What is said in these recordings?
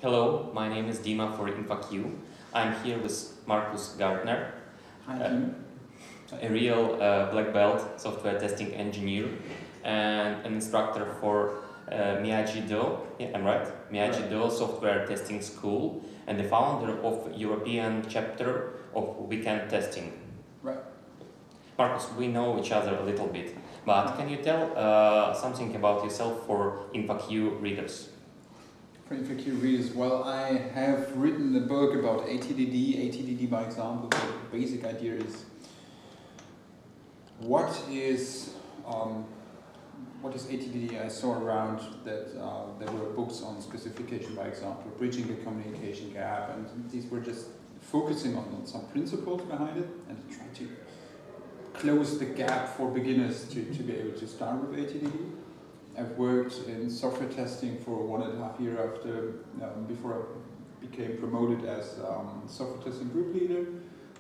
Hello, my name is Dima for InfaQ. I'm here with Markus Gärtner, a real black belt software testing engineer and an instructor for Agile Dojos, yeah, I'm right? Agile Dojos Software Testing School and the founder of European chapter of Weekend Testing. Right. Markus, we know each other a little bit, but can you tell something about yourself for InfaQ readers? For InfaQ readers, well, I have written a book about ATDD by example. The basic idea is what is ATDD? I saw around that there were books on specification by example, bridging the communication gap, and these were just focusing on some principles behind it and try to close the gap for beginners to be able to start with ATDD. I've worked in software testing for 1.5 years before I became promoted as software testing group leader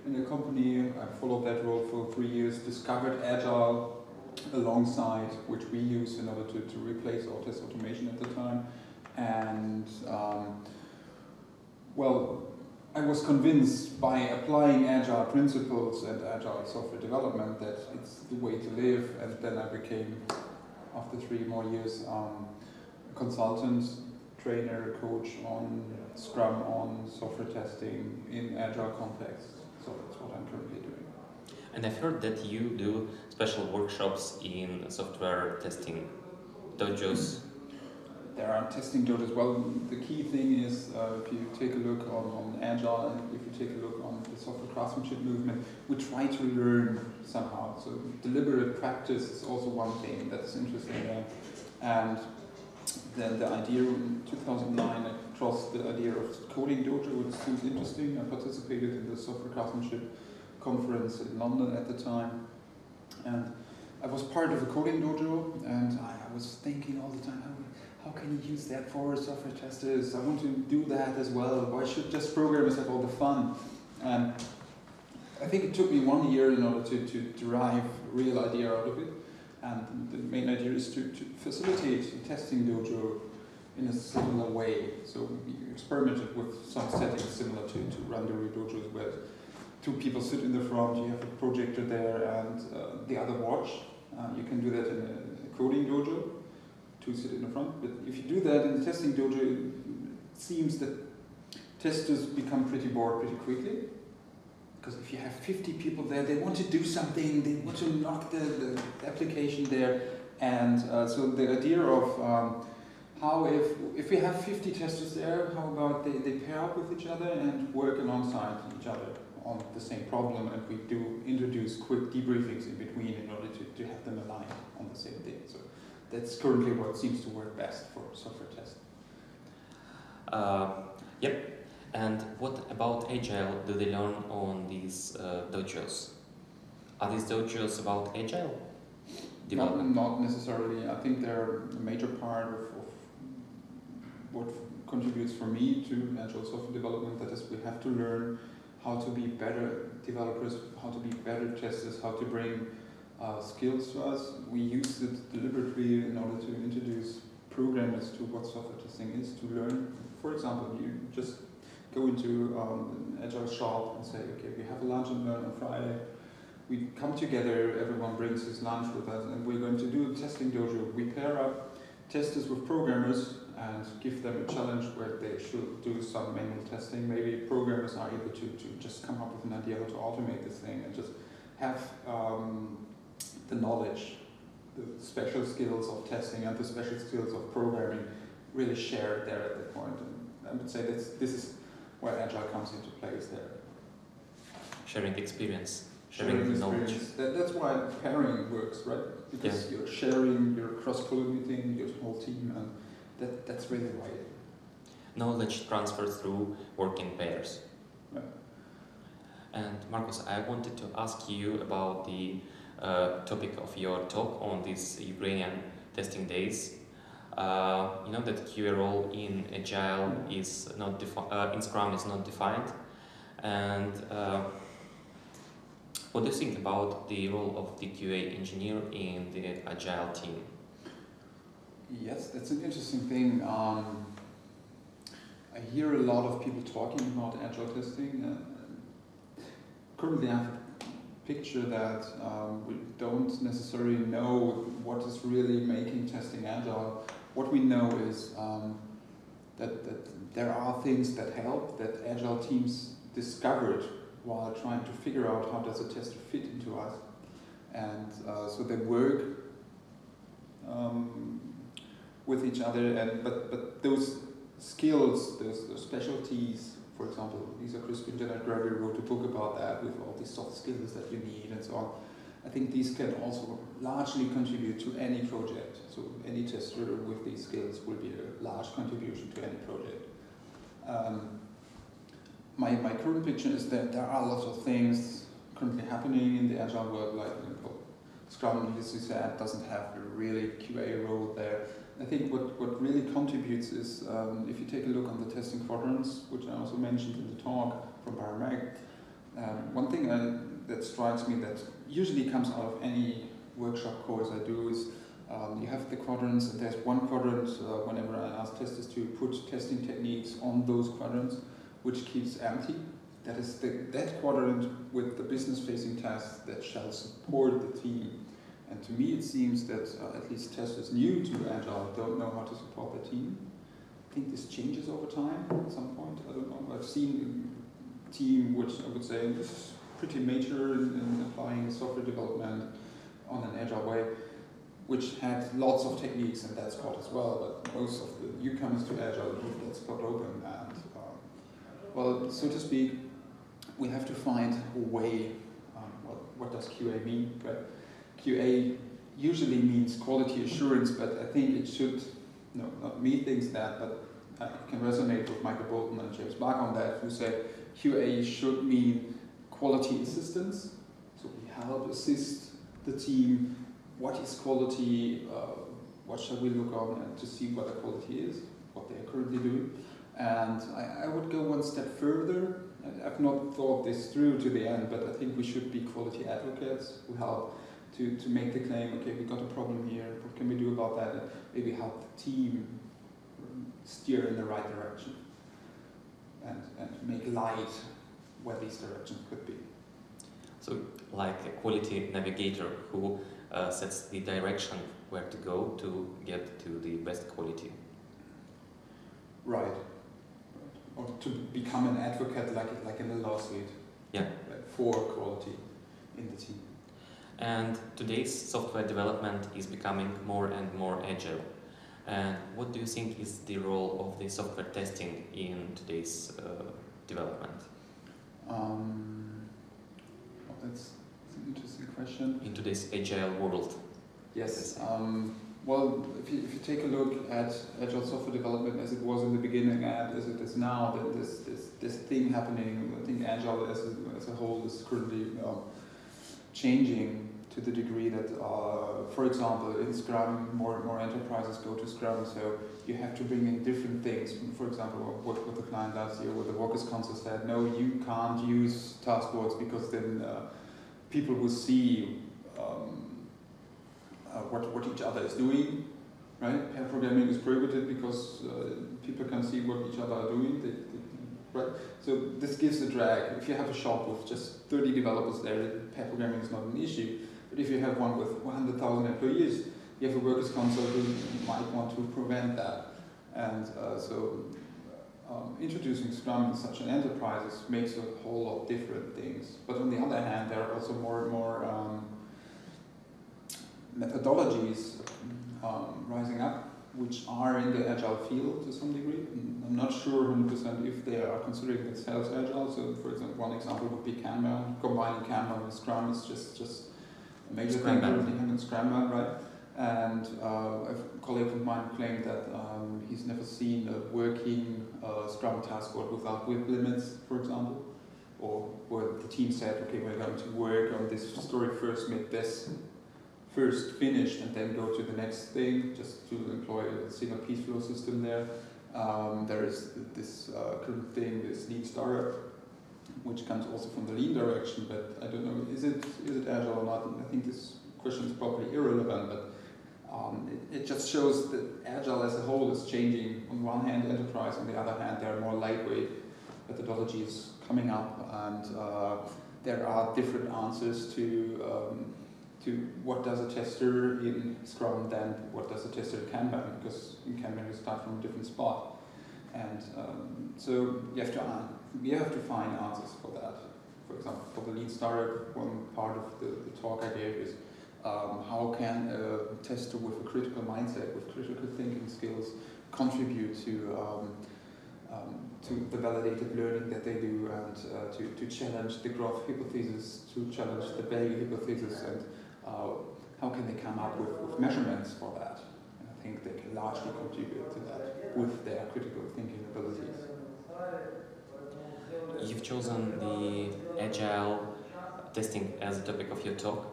in the company. I followed that role for 3 years, discovered Agile alongside, which we use in order to replace our test automation at the time. And I was convinced by applying Agile principles and Agile software development that it's the way to live, and then I became, after 3 more years, consultant, trainer, coach on Scrum, on software testing in Agile context. So that's what I'm currently doing. And I've heard that you do special workshops in software testing dojos. There are testing dojos. Well, the key thing is if you take a look on Agile and if you take a look on the software craftsmanship movement, we try to learn somehow. So deliberate practice is also one thing that's interesting there. And then the idea in 2009, I crossed the idea of coding dojo, which seems interesting. I participated in the software craftsmanship conference in London at the time. And I was part of a coding dojo, and I was thinking all the time, how can you use that for software testers? I want to do that as well. Why should just programmers have all the fun? And I think it took me 1 year in order to derive a real idea out of it. And the main idea is to facilitate a testing dojo in a similar way. So we experimented with some settings similar to rendezvous dojos, where 2 people sit in the front, you have a projector there, and the other watch. You can do that in a coding dojo. 2 sit in the front, but if you do that in the testing dojo, it seems that testers become pretty bored pretty quickly. Because if you have 50 people there, they want to do something, they want to knock the application there. And so the idea of how if we have 50 testers there, how about they pair up with each other and work alongside each other on the same problem, and we do introduce quick debriefings in between in order to have them aligned on the same thing. So that's currently what seems to work best for software testing. Yep. And what about Agile do they learn on these dojos? Are these dojos about Agile development? Not necessarily. I think they're a major part of what contributes for me to Agile software development. That is, we have to learn how to be better developers, how to be better testers, how to bring skills to us. We use it deliberately in order to introduce programmers to what software testing is, to learn. For example, you just go into an Agile shop and say, okay, we have a lunch and learn on Friday. We come together, everyone brings his lunch with us, and we're going to do a testing dojo. We pair up testers with programmers and give them a challenge where they should do some manual testing. Maybe programmers are able to just come up with an idea how to automate this thing and just have the knowledge, the special skills of testing and the special skills of programming really shared there at that point. And I would say this is where Agile comes into place there. Sharing experience, sharing knowledge. That's why pairing works, right? Because you're sharing, you're cross-pollinating your whole team, and that's really why. Knowledge transfer through working pairs. Right. And Markus, I wanted to ask you about the topic of your talk on these Ukrainian testing days. You know that QA role in Agile is not in Scrum is not defined, and what do you think about the role of the QA engineer in the Agile team? Yes, that's an interesting thing. I hear a lot of people talking about Agile testing. Currently I have a picture that we don't necessarily know what is really making testing Agile. What we know is that there are things that help, that Agile teams discovered while trying to figure out how does a tester fit into us. And so they work with each other, but those skills, those specialties, for example, Lisa Crispin and Gregory wrote a book about that with all these soft skills that you need and so on. I think these can also largely contribute to any project. So any tester with these skills will be a large contribution to any project. My current picture is that there are lots of things currently happening in the Agile world, like Scrum, as you said, doesn't have a really QA role there. I think what really contributes is, if you take a look on the testing quadrants, which I also mentioned in the talk from Baramag, one thing that strikes me that usually comes out of any workshop course I do is you have the quadrants, and there's one quadrant whenever I ask testers to put testing techniques on those quadrants, which keeps empty. That is that quadrant with the business-facing tasks that shall support the team. And to me it seems that at least testers new to Agile don't know how to support the team. I think this changes over time at some point, I don't know. I've seen a team which I would say is pretty mature in applying software development on an Agile way, which had lots of techniques in that spot as well, but most of the newcomers to Agile leave that spot open. And well, so to speak, we have to find a way. What does QA mean? But QA usually means quality assurance, but I think it should, no, not me thinks that, but I can resonate with Michael Bolton and James Bark on that, who said QA should mean quality assistance. So we help assist the team. What is quality? What shall we look on and to see what the quality is, what they are currently doing. And I would go one step further. I've not thought this through to the end, but I think we should be quality advocates who help to make the claim, okay, we got a problem here, what can we do about that, and maybe help the team steer in the right direction and make light where these directions could be. So like a quality navigator who sets the direction where to go to get to the best quality. Right. Or to become an advocate like in a lawsuit. Yeah. For quality in the team. And today's software development is becoming more and more agile. And what do you think is the role of the software testing in today's development? Well, that's an interesting question. In today's agile world. Yes. Well, if you take a look at agile software development as it was in the beginning and as it is now, that this thing happening, I think agile as a whole is currently changing to the degree that, for example, in Scrum, more enterprises go to Scrum, so you have to bring in different things. For example, what the client last year, what the Workers Council said, no, you can't use Taskbox because then people will see what each other is doing, right? Pair programming is prohibited because people can see what each other are doing, right? So this gives a drag. If you have a shop with just 30 developers there, pair programming is not an issue. But if you have one with 100,000 employees, you have a workers' council who might want to prevent that. And so introducing Scrum in such an enterprise makes a whole lot different things. But on the other hand, there are also more and more methodologies rising up, which are in the Agile field to some degree. I'm not sure 100% if they are considering themselves Agile. So, for example, one example would be Kanban. Combining Kanban with Scrum is just a major thing currently in Scrum, right? And a colleague of mine claimed that he's never seen a working Scrum task board without WIP limits, for example, or where the team said, okay, we're going to work on this story first, make this first finished, and then go to the next thing, just to employ a single piece flow system there. There is this current thing, this lean startup, which comes also from the lean direction, but I don't know, is it Agile or not? I think this question is probably irrelevant, but it just shows that Agile as a whole is changing. On one hand, enterprise, on the other hand, there are more lightweight methodologies coming up, and there are different answers to what does a tester in Scrum than what does a tester in Kanban, because in Kanban you start from a different spot. And so you have to find answers for that. For example, for the lean startup, one part of the talk I gave is how can a tester with a critical mindset, with critical thinking skills, contribute to the validated learning that they do, and to challenge the growth hypothesis, to challenge the value hypothesis, and how can they come up with measurements for that. And I think they can largely contribute to that with their critical thinking abilities. You've chosen the Agile testing as the topic of your talk.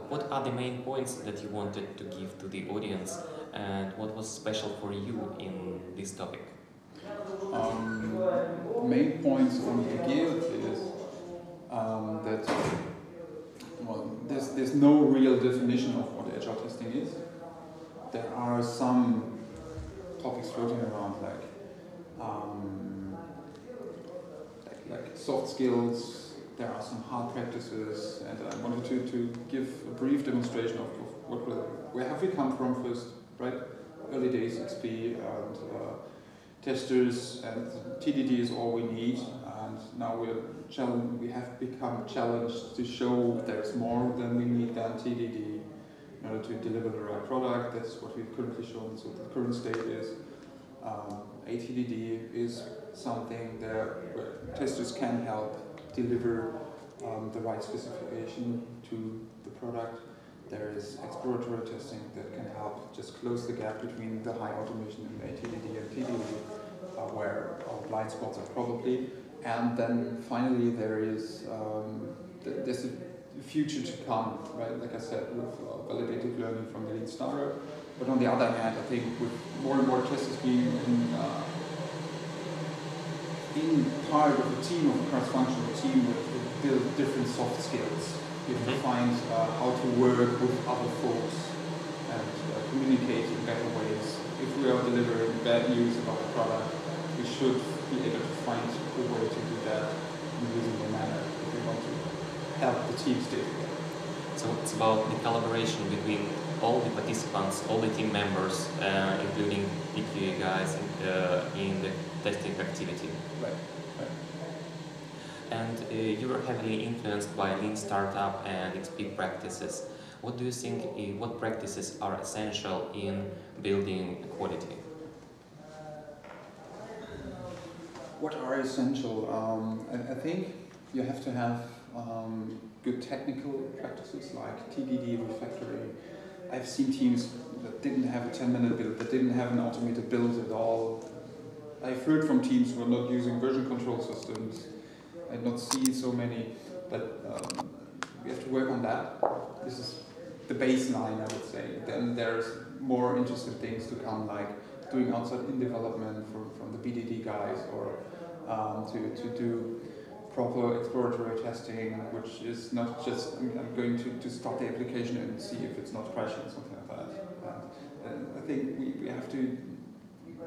What are the main points that you wanted to give to the audience, and what was special for you in this topic? The main points for me to give is that there's no real definition of what Agile testing is. There are some topics floating around like soft skills. There are some hard practices, and I wanted to give a brief demonstration of where have we come from first, right? Early days XP and testers, and TDD is all we need, and now we have become challenged to show there's more than we need than TDD in order to deliver the right product. That's what we've currently shown. So the current state is ATDD is something where testers can help deliver the right specification to the product. There is exploratory testing that can help just close the gap between the high automation in ATDD and TDD, where our blind spots are probably. And then finally there is there's a future to come, right? Like I said, with validated learning from the lean startup. But on the other hand, I think with more and more testers being in part of a team, of a cross-functional team, with build different soft skills. You have to find how to work with other folks and communicate in better ways. If we are delivering bad news about the product, we should be able to find a way to do that in a reasonable manner if we want to help the team stay together. So it's about the collaboration between all the participants, all the team members, including PQA guys in the testing activity. Right. And you were heavily influenced by lean startup and XP practices. What do you think, what practices are essential in building quality? What are essential? I think you have to have good technical practices like TDD, refactoring. I've seen teams that didn't have a 10-minute build, that didn't have an automated build at all. I've heard from teams who are not using version control systems. I've not seen so many, but we have to work on that. This is the baseline, I would say. Then there's more interesting things to come, like doing outside-in development from the BDD guys, or to do proper exploratory testing, which is not just I'm going to start the application and see if it's not crashing or something like that. And I think we have to.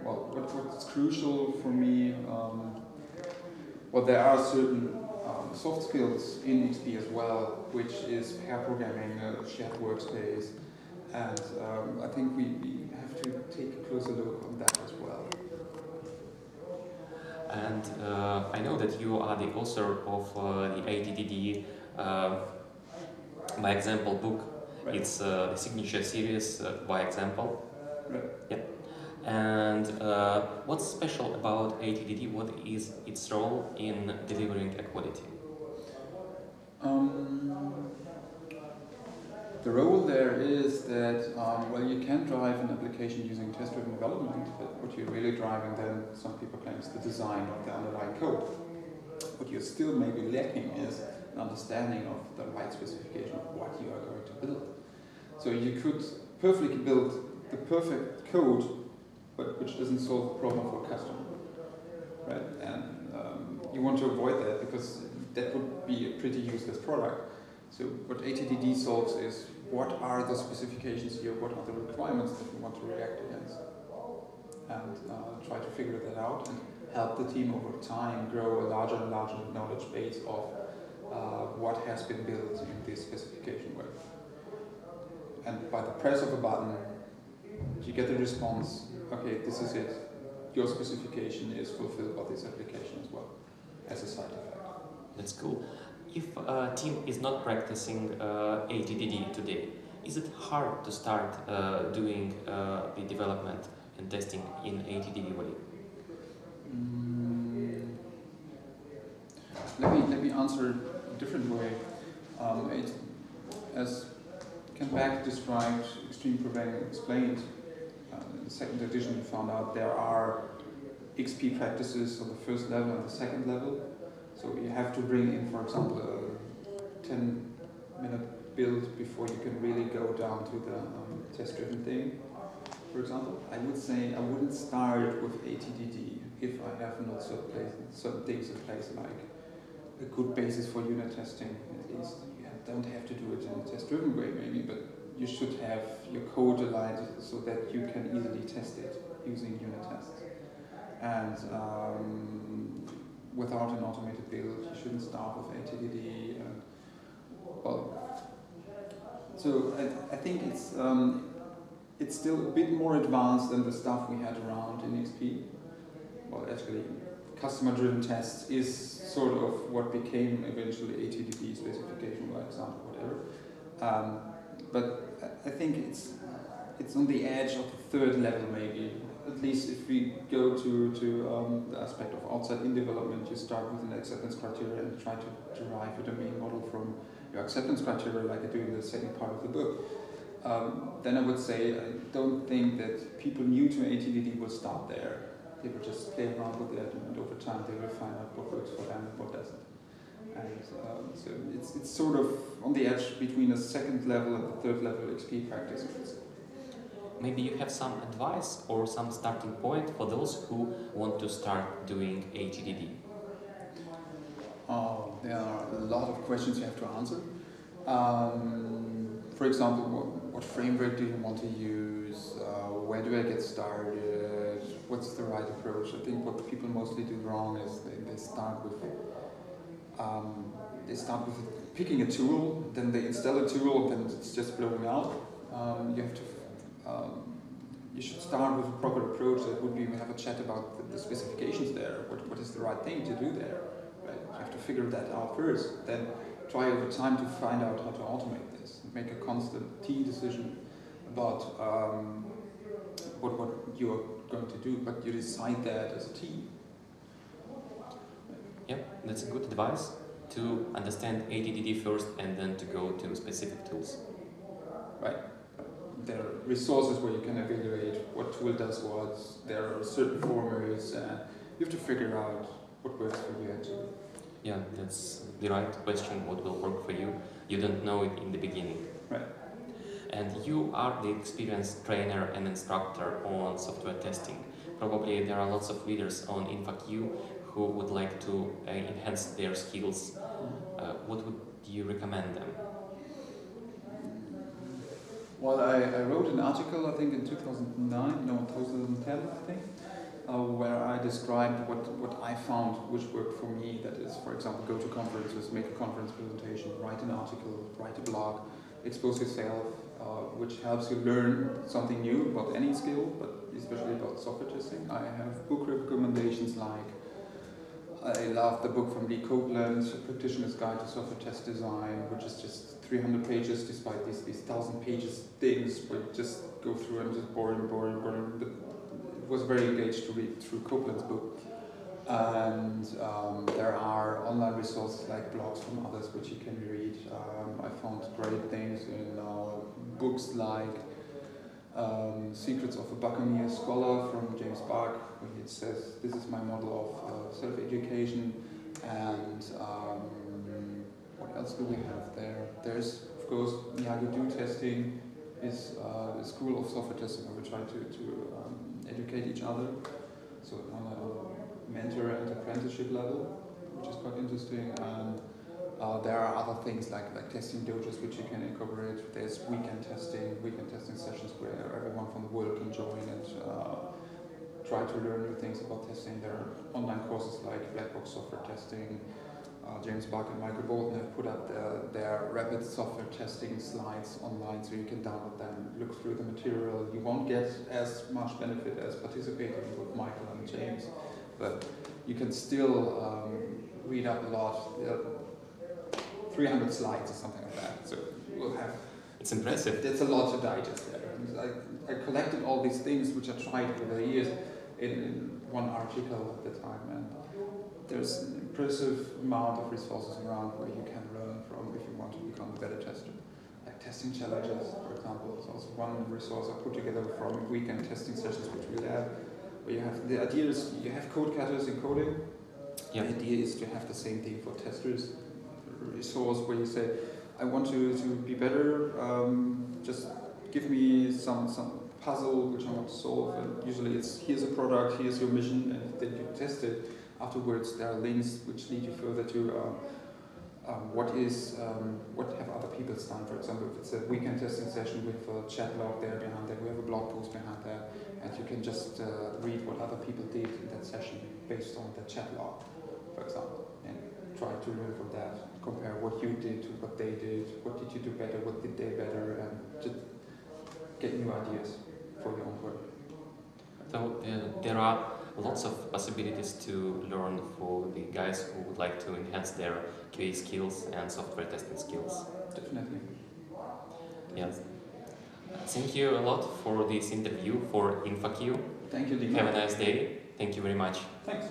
Well, what's crucial for me. Well, there are certain soft skills in XP as well, which is pair programming, shared workspace, and I think we have to take a closer look on that as well. And I know that you are the author of the ATDD by example book. Right. It's the signature series by example. Right. Yeah. And what's special about ATDD? What is its role in delivering equality? The role there is that, well, you can drive an application using test-driven development, but what you're really driving then, some people claim, is the design of the underlying code. What you're still maybe lacking is an understanding of the right specification of what you are going to build. So you could perfectly build the perfect code, but which doesn't solve the problem for a customer, right? And you want to avoid that because that would be a pretty useless product. So what ATDD solves is what are the specifications here, what are the requirements that we want to react against. and try to figure that out and help the team over time grow a larger and larger knowledge base of what has been built in this specification way. And by the press of a button, you get the response, okay, this is it. Your specification is fulfilled by this application as well, as a side effect. That's cool. If a team is not practicing ATDD today, is it hard to start doing the development and testing in ATDD way? Let me answer a different way. As Ken Beck described, Extreme Programming Explained, in the second edition we found out there are XP practices on the first level and the second level. So you have to bring in, for example, a 10-minute build before you can really go down to the test-driven thing. For example, I would say I wouldn't start with ATDD if I have not certain things in place, like a good basis for unit testing, at least. You don't have to do it in a test-driven way, maybe, but you should have your code aligned so that you can easily test it using unit tests. And without an automated build, you shouldn't start with ATDD. So I think it's still a bit more advanced than the stuff we had around in XP. Well, actually, customer-driven tests is sort of what became eventually ATDD specification, for example, whatever. But I think it's on the edge of the third level, maybe. At least if we go to the aspect of outside-in development, you start with an acceptance criteria and try to derive a domain model from your acceptance criteria, like I do in the second part of the book. Then I would say I don't think that people new to ATDD will start there. They will just play around with that, and over time they will find out what works for them and what doesn't. And so it's sort of on the edge between a second level and the third level XP practice. Maybe you have some advice or some starting point for those who want to start doing ATDD. There are a lot of questions you have to answer. For example, what framework do you want to use? Where do I get started? What's the right approach? I think what people mostly do wrong is they start with picking a tool, then they install a tool, and then it's just blowing out. You should start with a proper approach. That would be we have a chat about the specifications there. What is the right thing to do there? Right? You have to figure that out first. Then try over time to find out how to automate this. Make a constant team decision about what you are going to do, but you decide that as a team. Yeah, that's a good advice, to understand ATDD first and then to go to specific tools. Right. There are resources where you can evaluate what tool does what. There are certain formulas. You have to figure out what works for you actually. Yeah, that's the right question, what will work for you. You don't know it in the beginning. Right. And you are the experienced trainer and instructor on software testing. Probably there are lots of readers on InfoQ who would like to enhance their skills. What would you recommend them? Well, I wrote an article, I think in 2010, I think, where I described what I found which worked for me. That is, for example, go to conferences, make a conference presentation, write an article, write a blog, expose yourself, which helps you learn something new about any skill, but especially about software testing. I have book recommendations like, I love the book from Lee Copeland, Practitioner's Guide to Software Test Design, which is just 300 pages despite these 1,000 pages things where you just go through and just boring. But it was very engaged to read through Copeland's book. And there are online resources like blogs from others which you can read. I found great things in books like Secrets of a Buccaneer Scholar from James Bark, where he says, this is my model of self-education. And what else do we have there? There's, of course, Agile Testing is a school of software testing where we try to educate each other. So on a mentor and apprenticeship level, which is quite interesting. And there are other things like testing dojos which you can incorporate. There's weekend testing sessions where everyone from the world can join and try to learn new things about testing. There are online courses like Black Box Software Testing. James Buck and Michael Bolton have put up their rapid software testing slides online, so you can download them, look through the material. You won't get as much benefit as participating with Michael and James, but you can still read up a lot. 300 slides or something like that. So we'll have. It's impressive. There's a lot to digest there. I collected all these things which I tried over the years in one article at the time, and there's an impressive amount of resources around where you can learn from if you want to become a better tester. Like testing challenges, for example, is also one resource I put together from weekend testing sessions which we have, where you have the idea is you have code cutters in coding. The idea is to have the same thing for testers. A resource where you say, I want to be better, just give me some puzzle which I want to solve, and usually it's here's a product, here's your mission, and then you test it. Afterwards, there are links which lead you further to what have other people done. For example, if it's a weekend testing session with a chat log there behind that, we have a blog post behind there, and you can just read what other people did in that session based on the chat log, for example, and try to learn from that. Compare what you did to what they did, what did you do better, what did they better, and just get new ideas for your own work. So there are lots of possibilities to learn for the guys who would like to enhance their QA skills and software testing skills. Definitely. Yes. Thank you a lot for this interview for InfoQ. Thank you, Dima. Have a nice day. Thank you very much. Thanks.